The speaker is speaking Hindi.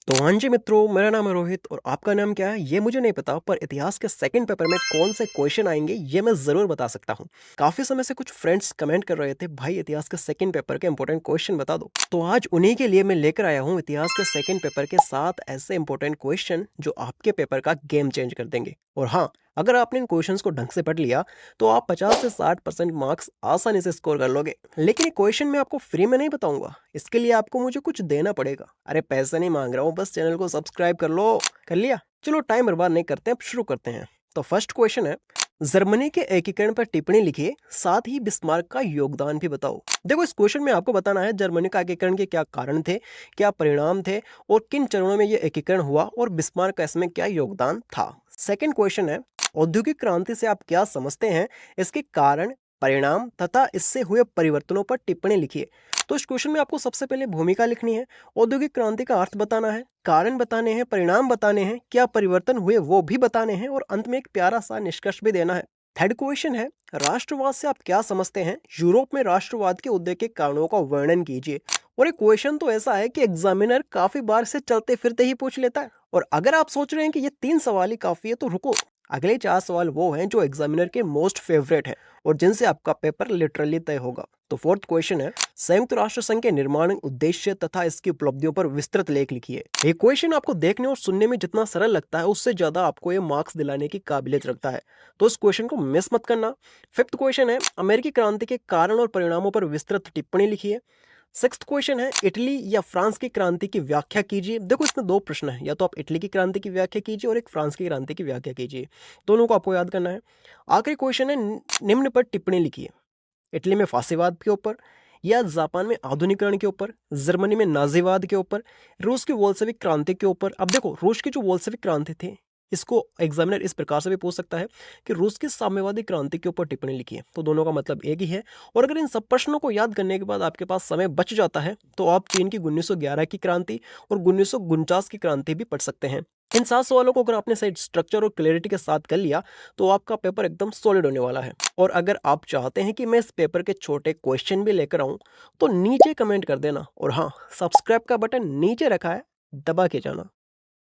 तो हाँ जी मित्रों, मेरा नाम है रोहित और आपका नाम क्या है ये मुझे नहीं पता, पर इतिहास के सेकंड पेपर में कौन से क्वेश्चन आएंगे ये मैं ज़रूर बता सकता हूँ। काफ़ी समय से कुछ फ्रेंड्स कमेंट कर रहे थे, भाई इतिहास के सेकंड पेपर के इंपॉर्टेंट क्वेश्चन बता दो। तो आज उन्हीं के लिए मैं लेकर आया हूँ इतिहास के सेकंड पेपर के 7 ऐसे इंपॉर्टेंट क्वेश्चन जो आपके पेपर का गेम चेंज कर देंगे। और हाँ, अगर आपने इन क्वेश्चंस को ढंग से पढ़ लिया तो आप 50 से 60% मार्क्स आसानी से स्कोर कर लोगे। लेकिन ये क्वेश्चन मैं आपको फ्री में नहीं बताऊंगा, इसके लिए आपको मुझे कुछ देना पड़ेगा। अरे पैसा नहीं मांग रहा हूँ, बस चैनल को सब्सक्राइब कर लो। कर लिया? चलो टाइम बर्बाद नहीं करते, अब शुरू करते हैं। तो फर्स्ट क्वेश्चन है, जर्मनी के एकीकरण पर टिप्पणी लिखिए, साथ ही बिस्मार्क का योगदान भी बताओ। देखो, इस क्वेश्चन में आपको बताना है जर्मनी का एकीकरण के क्या कारण थे, क्या परिणाम थे और किन चरणों में यह एकीकरण हुआ और बिस्मार्क का इसमें क्या योगदान था। सेकंड क्वेश्चन है, औद्योगिक क्रांति से आप क्या समझते हैं, इसके कारण, परिणाम तथा इससे हुए परिवर्तनों पर टिप्पणी लिखिए। तो इस क्वेश्चन में आपको सबसे पहले भूमिका लिखनी है, औद्योगिक क्रांति का अर्थ बताना है, कारण बताने हैं, परिणाम बताने हैं, क्या परिवर्तन हुए वो भी बताने हैं और अंत में एक प्यारा सा निष्कर्ष भी देना है। थर्ड क्वेश्चन है, राष्ट्रवाद से आप क्या समझते हैं, यूरोप में राष्ट्रवाद के उदय के कारणों का वर्णन कीजिए। और एक क्वेश्चन तो ऐसा है कि एग्जामिनर काफी बार से चलते फिरते ही पूछ लेता है। और अगर आप सोच रहे हैं कि ये 3 सवाल ही काफी है तो रुको, अगले 4 सवाल वो हैं जो एग्जामिनर के मोस्ट फेवरेट हैं और जिनसे आपका पेपर लिटरली तय होगा। तो फोर्थ क्वेश्चन है, संयुक्त राष्ट्र संघ के निर्माण उद्देश्य तथा इसकी उपलब्धियों पर विस्तृत लेख लिखिए। ये क्वेश्चन आपको देखने और सुनने में जितना सरल लगता है उससे ज्यादा आपको ये मार्क्स दिलाने की काबिलियत रखता है, तो इस क्वेश्चन को मिस मत करना। फिफ्थ क्वेश्चन है, अमेरिकी क्रांति के कारण और परिणामों पर विस्तृत टिप्पणी लिखिए। सिक्स्थ क्वेश्चन है, इटली या फ्रांस की क्रांति की व्याख्या कीजिए। देखो, इसमें 2 प्रश्न है, या तो आप इटली की क्रांति की व्याख्या कीजिए और एक फ्रांस की क्रांति की व्याख्या कीजिए। दोनों को आपको याद करना है। आखिरी क्वेश्चन है, निम्न पर टिप्पणी लिखिए। इटली में फासीवाद के ऊपर, या जापान में आधुनिकरण के ऊपर, जर्मनी में नाजीवाद के ऊपर, रूस की वोल्शेविक क्रांति के ऊपर। अब देखो, रूस की जो वोल्शेविक क्रांति थी, इसको एग्जामिनर इस प्रकार से भी पूछ सकता है कि रूस की साम्यवादी क्रांति के ऊपर टिप्पणी लिखी है। तो दोनों का मतलब एक ही है। और अगर इन सब प्रश्नों को याद करने के बाद आपके पास समय बच जाता है तो आप चीन की 1911 की क्रांति और 1949 की क्रांति भी पढ़ सकते हैं। इन 7 सवालों को अगर आपने सही स्ट्रक्चर और क्लैरिटी के साथ कर लिया तो आपका पेपर एकदम सॉलिड होने वाला है। और अगर आप चाहते हैं कि मैं इस पेपर के छोटे क्वेश्चन भी लेकर आऊं तो नीचे कमेंट कर देना। और हाँ, सब्सक्राइब का बटन नीचे रखा है, दबा के जाना।